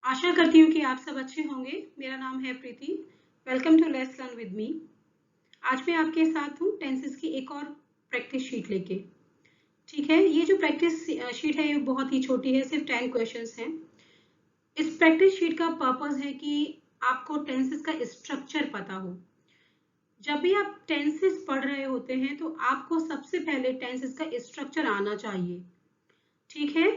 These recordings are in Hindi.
आशा करती हूँ कि आप सब अच्छे होंगे। मेरा नाम है Preeti. Welcome to let's learn with me. आज मैं आपके साथ हूँ टेंसेस की एक और प्रैक्टिस शीट लेके। ठीक है, ये जो प्रैक्टिस शीट है ये बहुत ही छोटी है, सिर्फ 10 क्वेश्चंस हैं। इस प्रैक्टिस शीट का पर्पस है कि आपको टेंसेस का स्ट्रक्चर पता हो। जब भी आप टेंसेस पढ़ रहे होते हैं तो आपको सबसे पहले टेंसेस का स्ट्रक्चर आना चाहिए। ठीक है,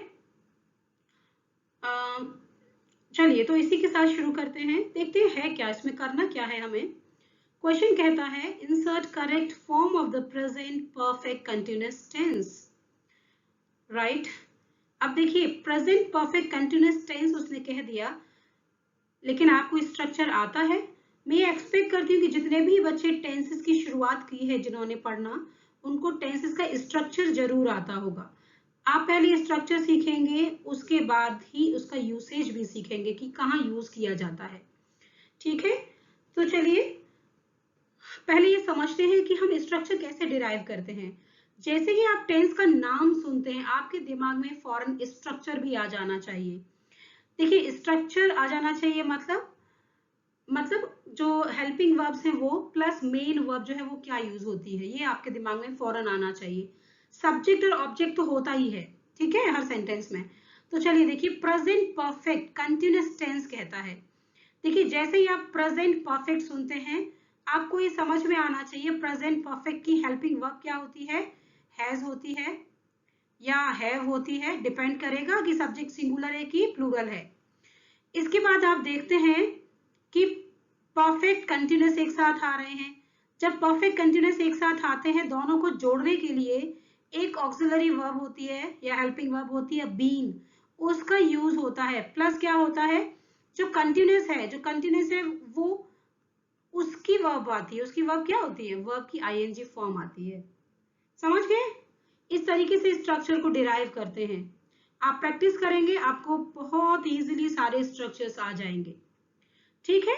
चलिए तो इसी के साथ शुरू करते हैं। देखते हैं क्या इसमें करना क्या है हमें। क्वेश्चन कहता है insert correct form of the present perfect continuous tense. Right, अब देखिए प्रेजेंट परफेक्ट कंटिन्यूअस टेंस उसने कह दिया, लेकिन आपको स्ट्रक्चर आता है। मैं ये एक्सपेक्ट करती हूँ कि जितने भी बच्चे टेंसेस की शुरुआत की है जिन्होंने पढ़ना, उनको टेंसेस का स्ट्रक्चर जरूर आता होगा। आप पहले स्ट्रक्चर सीखेंगे, उसके बाद ही उसका यूसेज भी सीखेंगे कि कहाँ यूज किया जाता है। ठीक है, तो चलिए पहले ये समझते हैं कि हम स्ट्रक्चर कैसे डिराइव करते हैं। जैसे ही आप टेंस का नाम सुनते हैं आपके दिमाग में फौरन स्ट्रक्चर भी आ जाना चाहिए। देखिए स्ट्रक्चर आ जाना चाहिए मतलब जो हेल्पिंग वर्ब्स हैं वो प्लस मेन वर्ब जो है वो क्या यूज होती है, ये आपके दिमाग में फौरन आना चाहिए। सब्जेक्ट और ऑब्जेक्ट तो होता ही है, ठीक है, हर सेंटेंस में। तो चलिए देखिए प्रेजेंट परफेक्ट कंटिन्यूअस टेंस कहता है। देखिए जैसे ही आप प्रेजेंट परफेक्ट सुनते हैं आपको ये समझ में आना चाहिए प्रेजेंट परफेक्ट की हेल्पिंग वर्ब क्या होती है। हैज होती है या हैव होती है, डिपेंड करेगा कि सब्जेक्ट सिंगुलर है कि प्लूरल है। इसके बाद आप देखते हैं कि परफेक्ट कंटिन्यूअस एक साथ आ रहे हैं। जब परफेक्ट कंटिन्यूअस एक साथ आते हैं दोनों को जोड़ने के लिए एक ऑक्सिलरी वर्ब होती है या हेल्पिंग वर्ब होती है बीन, उसका यूज होता है। प्लस क्या होता है, जो कंटिन्यूअस है वो उसकी वर्ब आती है। उसकी वर्ब क्या होती है, वर्ब की आईएनजी फॉर्म आती है। समझ गए? इस तरीके से स्ट्रक्चर को डिराइव करते हैं। आप प्रैक्टिस करेंगे आपको बहुत इजीली सारे स्ट्रक्चर्स आ जाएंगे। ठीक है,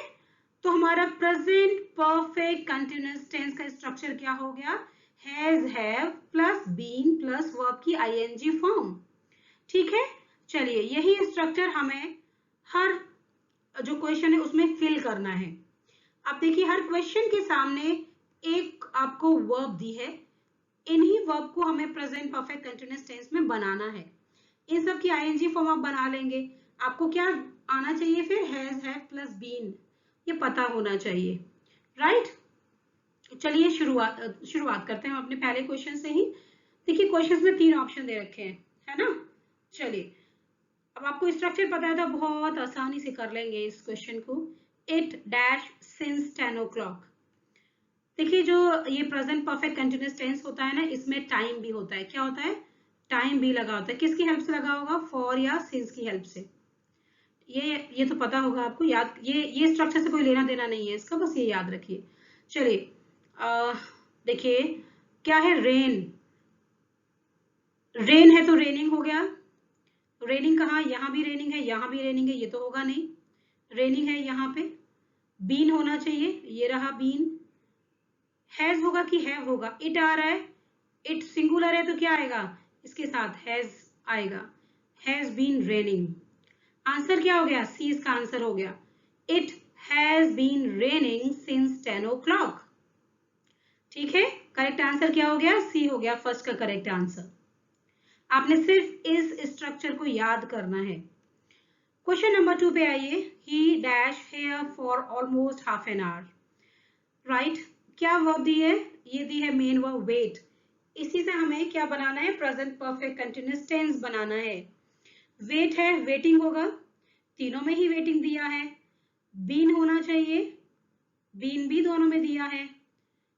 तो हमारा प्रेजेंट परफेक्ट कंटिन्यूअस टेंस का स्ट्रक्चर क्या हो गया, has have plus been plus verb की आईएनजी फॉर्म। ठीक है, चलिए यही स्ट्रक्चर हमें हर जो क्वेश्चन है उसमें फिल करना है। अब देखिए हर क्वेश्चन के सामने एक आपको वर्ब दी है, इन्हीं वर्ब को हमें प्रेजेंट परफेक्ट कंटिन्यूअस टेंस में बनाना है। इन सब की आईएनजी फॉर्म आप बना लेंगे। आपको क्या आना चाहिए फिर, हैज हैव प्लस बीन, ये पता होना चाहिए। राइट, चलिए शुरुआत करते हैं हम अपने पहले क्वेश्चन से ही। देखिए क्वेश्चन में 3 ऑप्शन दे रखे हैं, है ना। चलिए अब आपको स्ट्रक्चर पता है तो बहुत आसानी से कर लेंगे इस क्वेश्चन को। It dash since 10 o'clock। देखिए जो ये प्रेजेंट परफेक्ट कंटिन्यूअस टेंस होता है ना, इसमें टाइम भी होता है। क्या होता है, टाइम भी लगा होता है। किसकी हेल्प से लगा होगा, फॉर या सिंस की हेल्प से। ये तो पता होगा आपको, याद ये स्ट्रक्चर से कोई लेना देना नहीं है इसका, बस ये याद रखिए। चलिए देखिए क्या है, रेन। रेन है तो रेनिंग हो गया। रेनिंग कहाँ, यहाँ भी रेनिंग है यहाँ भी रेनिंग है, ये तो होगा नहीं। रेनिंग है यहाँ पे। बीन होना चाहिए, ये रहा बीन। हैज होगा कि हैव होगा, इट आ रहा है, इट सिंगुलर है तो क्या आएगा, इसके साथ हैज आएगा। Has been raining. आंसर क्या हो गया, सी इसका आंसर हो गया। It has been raining since 10 o'clock। ठीक है, करेक्ट आंसर क्या हो गया, सी हो गया फर्स्ट का करेक्ट आंसर। आपने सिर्फ इस स्ट्रक्चर को याद करना है। क्वेश्चन नंबर 2 पे आइए। ही dash hair for almost half an our. Right, क्या वर्ब दी है, ये दी है मेन वर्ब वेट। इसी से हमें क्या बनाना है, प्रेजेंट परफेक्ट कंटिन्यूअस टेंस बनाना है। वेट है, वेटिंग होगा, तीनों में ही वेटिंग दिया है। बीन होना चाहिए, बीन भी दोनों में दिया है।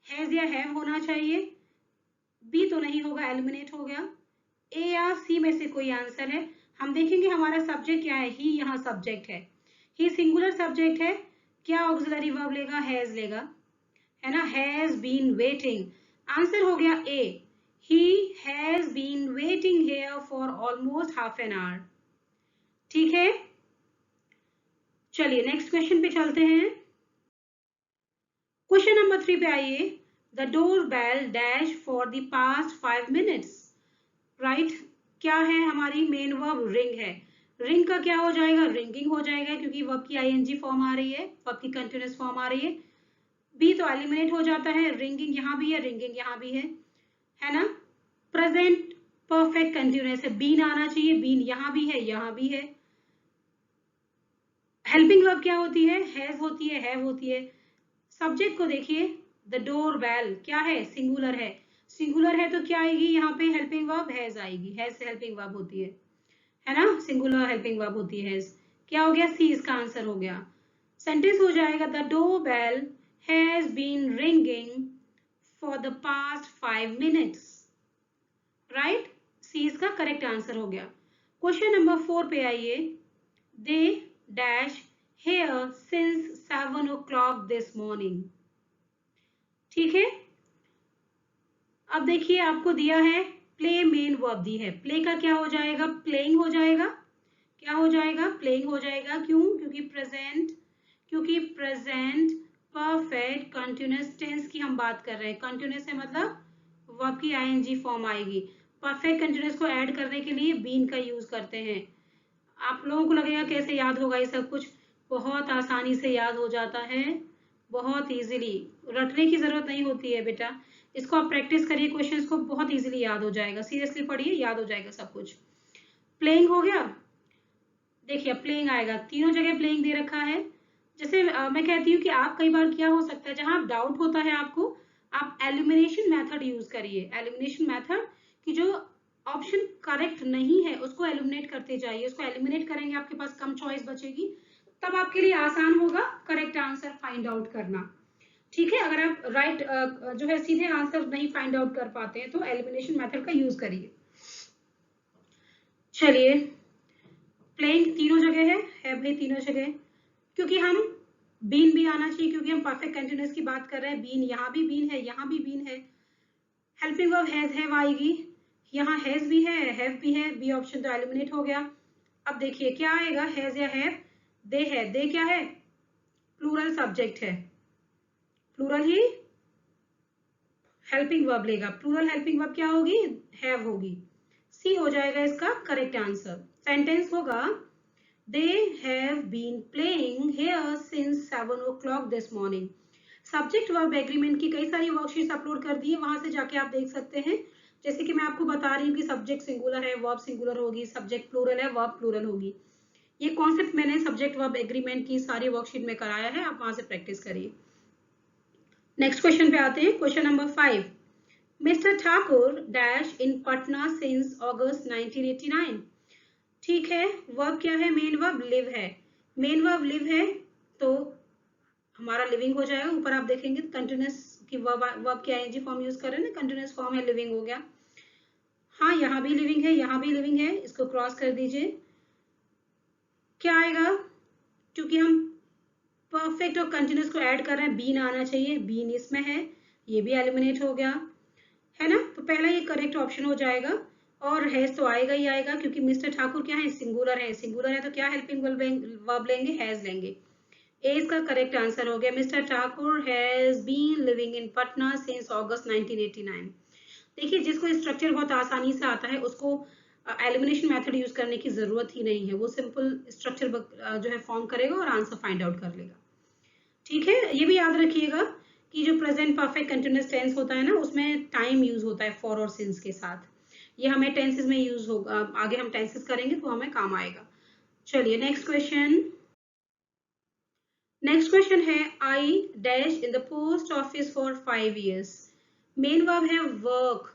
हैज या हैव होना चाहिए, बी तो नहीं होगा, एलिमिनेट हो गया। ए या सी में से कोई आंसर है। हम देखेंगे हमारा सब्जेक्ट क्या है, ही यहाँ सब्जेक्ट है। ही सिंगुलर सब्जेक्ट है, क्या ऑक्सिलरी वर्ब लेगा, हैज लेगा, है ना। हैज बीन वेटिंग, आंसर हो गया ए। He has been waiting here for almost half an hour. ठीक है, चलिए नेक्स्ट क्वेश्चन पे चलते हैं। क्वेश्चन नंबर 3 पे आइए। The door bell dash for the past 5 minutes। Right, क्या है, हमारी मेन वर्ब रिंग है। रिंग का क्या हो जाएगा, रिंगिंग हो जाएगा, क्योंकि वर्ब की आईएनजी फॉर्म आ रही है, वर्ब की कंटिन्यूअस फॉर्म आ रही है। बी तो एलिमिनेट हो जाता है, रिंगिंग यहाँ भी है, रिंगिंग यहाँ भी है ना। प्रेजेंट परफेक्ट कंटिन्यूअस है, बीन आना चाहिए, बीन यहाँ भी है, यहाँ भी है। हेल्पिंग वर्ब क्या होती है, हैज होती है, हैव होती है। सब्जेक्ट को देखिए, द डोर बेल क्या है, सिंगुलर है तो क्या आएगी यहाँ पे, हेल्पिंग वर्ब हैज आएगी, हैज से हेल्पिंग वर्ब होती है ना, सिंगुलर हेल्पिंग वर्ब होती है हैज। क्या हो गया, सी इसका आंसर हो गया। सेंटेंस हो जाएगा, the door bell has been ringing for the past 5 minutes, right. See इसका करेक्ट आंसर हो गया। क्वेश्चन नंबर 4 पे आइए। They dash here since 7 o'clock this morning। ठीक है, अब देखिए आपको दिया है प्ले मेन वर्ब दी है, प्ले का क्या हो जाएगा, प्लेइंग हो जाएगा। क्या हो जाएगा, प्लेइंग हो जाएगा। क्यों, क्योंकि प्रेजेंट परफेक्ट कंटिन्यूअस टेंस की हम बात कर रहे हैं। कंटिन्यूअस है मतलब वर्ब की आईएनजी फॉर्म आएगी। परफेक्ट कंटिन्यूअस को ऐड करने के लिए बीन का यूज करते हैं। आप लोगों को लगेगा कैसे याद होगा ये सब कुछ, बहुत आसानी से याद हो जाता है, बहुत इजीली, रटने की जरूरत नहीं होती है बेटा। इसको आप प्रैक्टिस करिए, क्वेश्चंस को बहुत इजीली याद हो जाएगा, सीरियसली पढ़िए, याद हो जाएगा सब कुछ। प्लेइंग हो गया, देखिए प्लेइंग आएगा, तीनों जगह प्लेइंग दे रखा है। जैसे मैं कहती हूँ कि आप कई बार क्या हो सकता है, जहां आप डाउट होता है आपको, आप एलिमिनेशन मेथड यूज करिए। एलिमिनेशन मेथड की जो ऑप्शन करेक्ट नहीं है उसको एलिमिनेट करते जाइए, उसको एलिमिनेट करेंगे आपके पास कम चॉइस बचेगी, तब आपके लिए आसान होगा करेक्ट आंसर फाइंड आउट करना। ठीक है, अगर आप राइट जो है सीधे आंसर नहीं फाइंड आउट कर पाते हैं तो एलिमिनेशन मेथड का यूज करिए। चलिए, प्लेइंग तीनों जगह है भाई, तीनों जगह, क्योंकि हम बीन भी आना चाहिए, क्योंकि हम परफेक्ट कंटिन्यूअस की बात कर रहे हैं। बीन यहाँ भी बीन है, यहाँ भी बीन है। हेल्पिंग वर्ब हैज हैव आएगी, यहाँ हैज भी है, हैव भी है, बी ऑप्शन तो एलिमिनेट हो गया। अब देखिए क्या आएगा, हैज या हैव, दे है, दे क्या है, प्लूरल सब्जेक्ट है, प्लूरल ही हेल्पिंग वर्ब लेगा, प्लूरल हेल्पिंग वर्ब क्या होगी, हैव होगी। सी हो जाएगा इसका करेक्ट आंसर। सेंटेंस होगा, they have been playing here since 7 o'clock this morning. Subject verb agreement की कई सारी वर्कशीट्स अपलोड कर दी है, वहां से जाके आप देख सकते हैं। जैसे कि मैं आपको बता रही हूँ कि सब्जेक्ट सिंगुलर है, वर्ब सिंगुलर होगी, सब्जेक्ट प्लूरल है, वर्ब प्लूरल होगी। ये कॉन्सेप्ट मैंने सब्जेक्ट वर्ब एग्रीमेंट की सारी वर्कशीट में कराया है, आप वहां से प्रैक्टिस करिए। नेक्स्ट क्वेश्चन पे आते हैं, question number 5। Mister Thakur dash in Patna since August 1989। ठीक है, वर्ब क्या है, मेन वर्ब लिव है। मेन वर्ब लिव है तो हमारा लिविंग हो जाएगा। ऊपर आप देखेंगे कंटिन्यूअस की वर्ब की आईएनजी फॉर्म यूज कर रहे हैं ना, कंटिन्यूअस फॉर्म है, लिविंग हो गया। हाँ, यहाँ भी लिविंग है, यहाँ भी लिविंग है, इसको क्रॉस कर दीजिए। क्या आएगा, क्योंकि हम परफेक्ट और कंटिन्यूअस को ऐड कर रहे हैं, बीन आना चाहिए, बीन इसमें है, ये भी एलिमिनेट हो गया, है ना। तो पहला ये करेक्ट ऑप्शन हो जाएगा। और हैज तो आएगा ही आएगा, क्योंकि मिस्टर ठाकुर क्या है, सिंगुलर है, सिंगुलर है तो क्या हेल्पिंग वर्ब लेंगे, हैज लेंगे। ए इसका करेक्ट आंसर हो गया। Mister Thakur has been living in Patna since August 1989। देखिए, जिसको स्ट्रक्चर बहुत आसानी से आता है उसको एलिमिनेशन मेथड यूज करने की जरूरत ही नहीं है, वो सिंपल स्ट्रक्चर जो है फॉर्म करेगा और आंसर फाइंड आउट कर लेगा। ठीक है, ये भी याद रखिएगा कि जो प्रेजेंट परफेक्ट कंटिन्यूअस टेंस होता है ना, उसमें टाइम यूज होता है फॉर और सिंस के साथ। ये हमें टेंसेस में यूज होगा, आगे हम टेंसेस करेंगे तो हमें काम आएगा। चलिए नेक्स्ट क्वेश्चन। नेक्स्ट क्वेश्चन है, I dash in the post office for 5 years। Main verb है वर्क,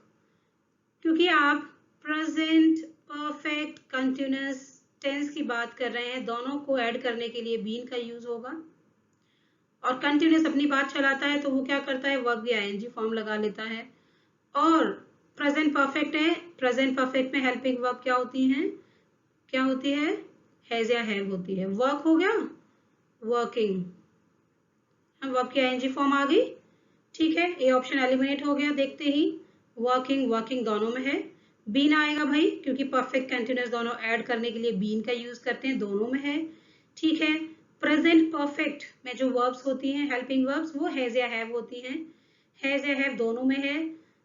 क्योंकि आप प्रेजेंट परफेक्ट कंटिन्यूअस टेंस की बात कर रहे हैं, दोनों को ऐड करने के लिए बीन का यूज होगा। और कंटिन्यूअस अपनी बात चलाता है तो वो क्या करता है, वर्ब की आईएनजी फॉर्म लगा लेता है। और प्रेजेंट परफेक्ट है, प्रेजेंट परफेक्ट में हेल्पिंग वर्ब क्या होती है, क्या होती है, हैज या हैव होती है। वर्क हो गया, वर्किंग, वर्ब की आईएनजी फॉर्म आ गई। ठीक है, ए ऑप्शन एलिमिनेट हो गया देखते ही, वर्किंग वर्किंग दोनों में है। बीन आएगा भाई, क्योंकि परफेक्ट कंटिन्यूअस दोनों ऐड करने के लिए बीन का यूज करते हैं, दोनों में है। ठीक है, प्रेजेंट परफेक्ट में जो वर्ब्स होती हैं हेल्पिंग वर्ब्स, वो हैज या हैव होती हैं, हैज या हैव दोनों में है।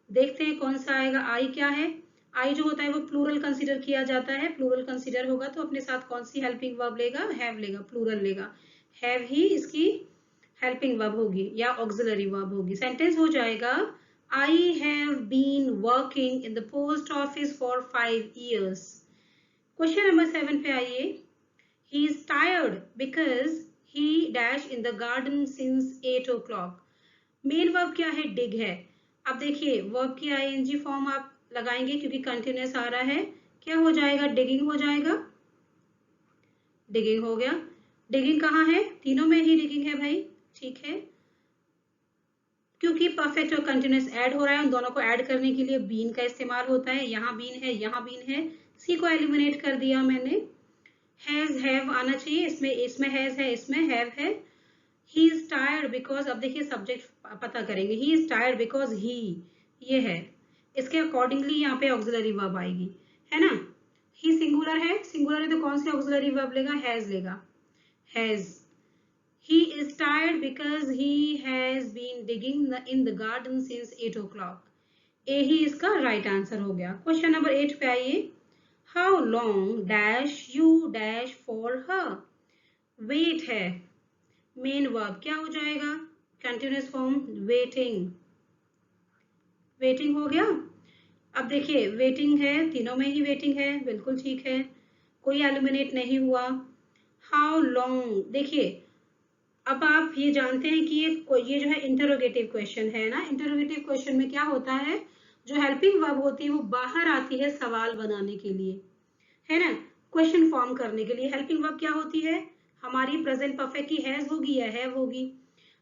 देखते हैं कौन सा आएगा, आई क्या है, आई जो होता है वो प्लूरल कंसीडर किया जाता है, प्लूरल कंसीडर होगा तो अपने साथ कौन सी हेल्पिंग वर्ब लेगा, हैव लेगा, प्लूरल लेगा, हैव ही इसकी हेल्पिंग वर्ब होगी या ऑक्सिलरी वर्ब होगी। सेंटेंस हो जाएगा I have been working in the post office for 5 years। Question number 7 पे आइए। He is tired because he dash in the garden since 8 o'clock। Main verb क्या है, डिग है। अब देखिए वर्ब की आईएनजी फॉर्म आप लगाएंगे क्योंकि कंटिन्यूअस आ रहा है, क्या हो जाएगा, डिगिंग हो जाएगा, डिगिंग हो गया। डिगिंग कहाँ है, तीनों में ही डिगिंग है भाई, ठीक है। क्योंकि परफेक्ट और कंटिन्यूअस ऐड हो रहा है, उन दोनों को ऐड करने के लिए बीन का इस्तेमाल होता है। यहाँ बीन है, यहाँ बीन है, सी को एलिमिनेट कर दिया मैंने। हैज हैव आना चाहिए, इसमें हैज है, इसमें हैव है। ही इज टायर्ड बिकॉज, अब देखिए सब्जेक्ट पता करेंगे, ही इज टायर्ड बिकॉज ही, ये है, इसके अकॉर्डिंगली यहाँ पे ऑक्सिलरी वर्ब आएगी, है ना। ही सिंगुलर है, सिंगुलर है तो कौन सी ऑक्सिलरी वर्ब लेगा, हैज लेगा, has. He is tired because he has been digging in the garden since 8 o'clock। A ही इसका राइट आंसर हो गया। क्वेश्चन नंबर 8 पे आइए। How long dash you dash for her. Wait है, मेन वर्ब क्या हो जाएगा, कंटिन्यूअस फॉर्म वेटिंग, वेटिंग हो गया। अब देखिए वेटिंग है, तीनों में ही वेटिंग है, बिल्कुल ठीक है, कोई एलिमिनेट नहीं हुआ। हाउ लॉन्ग, देखिए अब आप ये जानते हैं कि ये जो है इंटरोगेटिव क्वेश्चन है ना। इंटरोगेटिव क्वेश्चन में क्या होता है, जो हेल्पिंग वर्ब होती है वो बाहर आती है सवाल बनाने के लिए, है ना, क्वेश्चन फॉर्म करने के लिए। हेल्पिंग वर्ब क्या होती है हमारी, प्रेजेंट परफेक्ट की हैज होगी या हैव होगी।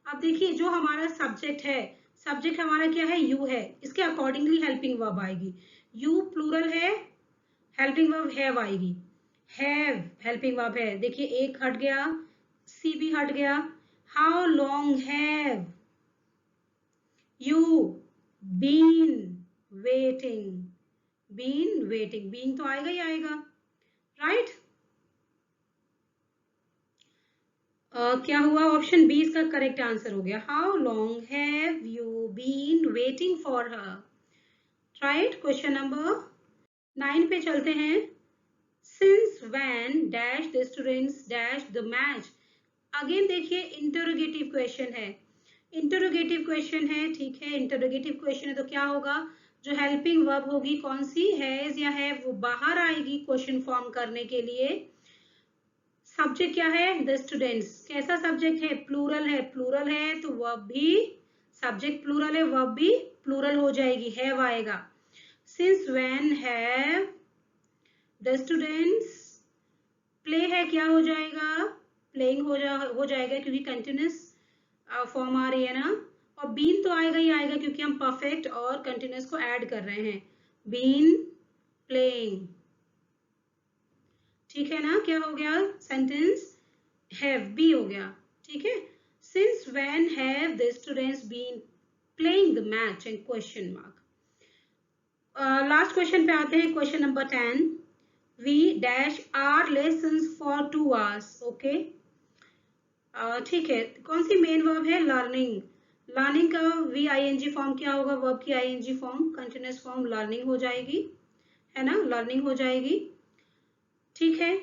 अब देखिए जो हमारा सब्जेक्ट है, सब्जेक्ट हमारा क्या है, यू है, इसके अकॉर्डिंगली हेल्पिंग वर्ब आएगी। यू प्लूरल है, हेल्पिंग वर्ब हैव आएगी, हैव हेल्पिंग वर्ब है। देखिए एक हट गया, सी भी हट गया। How long have you been waiting, been waiting, been तो आएगा ही आएगा, राइट। क्या हुआ, ऑप्शन बी इसका करेक्ट आंसर हो गया। How long have you been waiting for her, right. Question number 9 पे चलते हैं। Since when dash the students dash the match. Again देखिए इंटरोगेटिव क्वेश्चन है, इंटरोगेटिव क्वेश्चन है, ठीक है। इंटरोगेटिव क्वेश्चन है तो क्या होगा, जो हेल्पिंग वर्ब होगी कौन सी, हैज या हैव, वो बाहर आएगी क्वेश्चन फॉर्म करने के लिए। सब्जेक्ट क्या है, द स्टूडेंट्स, कैसा सब्जेक्ट है, प्लूरल है, प्लूरल है तो वर्ब भी, सब्जेक्ट प्लूरल है वर्ब भी प्लूरल हो जाएगी, हैव आएगा। Since when have the students, play है क्या हो जाएगा, प्लेइंग हो जाएगा क्योंकि कंटिन्यूस फॉर्म आ रही है ना। और बीन तो आएगा ही आएगा क्योंकि हम परफेक्ट और कंटिन्यूस को ऐड कर रहे हैं, बीन प्लेइंग, ठीक है ना। क्या हो गया सेंटेंस, हैव बी हो गया, ठीक है। Since when have the students been playing the match and question mark. Last question पे आते हैं, question number 10। We dash are lessons for 2 hours, okay, ठीक है। कौन सी मेन वर्ब है, लर्निंग। लर्निंग का वी आईएनजी फॉर्म क्या होगा, वर्ब की ING form continuous form learning हो जाएगी, है ना, लर्निंग हो जाएगी, ठीक है।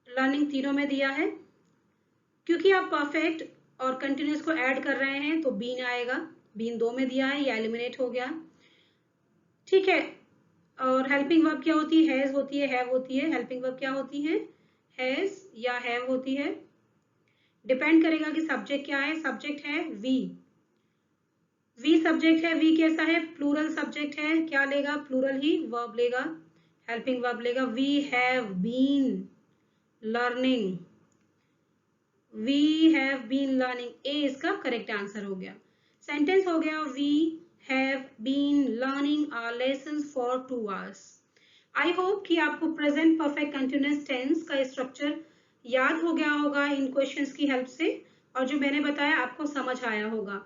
लर्निंग तीनों में दिया है, क्योंकि आप परफेक्ट और कंटिन्यूअस को ऐड कर रहे हैं तो बीन आएगा, बीन 2 में दिया है, ये एलिमिनेट हो गया, ठीक है। और हेल्पिंग वर्ब क्या होती है, हैज होती है, हैव होती है। हेल्पिंग वर्ब क्या होती है, हैज या हैव होती है, डिपेंड करेगा कि सब्जेक्ट क्या है। सब्जेक्ट है वी, वी सब्जेक्ट है, वी कैसा है, प्लूरल सब्जेक्ट है, क्या लेगा, प्लूरल ही वर्ब लेगा, हेल्पिंग वर्ब लेगा। We have been learning, we have been learning, ए इसका करेक्ट आंसर हो गया। सेंटेंस हो गया, we have been learning our lessons for 2 hours। I hope कि आपको प्रेजेंट परफेक्ट कंटिन्यूअस टेंस का स्ट्रक्चर याद हो गया होगा इन क्वेश्चंस की हेल्प से, और जो मैंने बताया आपको समझ आया होगा,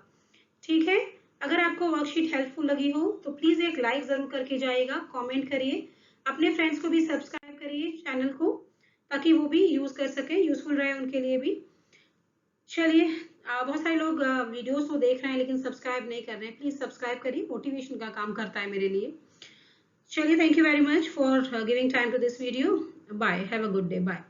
ठीक है। अगर आपको वर्कशीट हेल्पफुल लगी हो तो प्लीज एक लाइक जरूर करके जाइएगा, कमेंट करिए, अपने फ्रेंड्स को भी सब्सक्राइब करिए चैनल को, ताकि वो भी यूज कर सके, यूजफुल रहे उनके लिए भी। चलिए बहुत सारे लोग वीडियोस तो देख रहे हैं लेकिन सब्सक्राइब नहीं कर रहे हैं, प्लीज सब्सक्राइब करिए, मोटिवेशन का काम करता है मेरे लिए। चलिए, thank you very much for giving time to this video. Bye. Have a good day. Bye.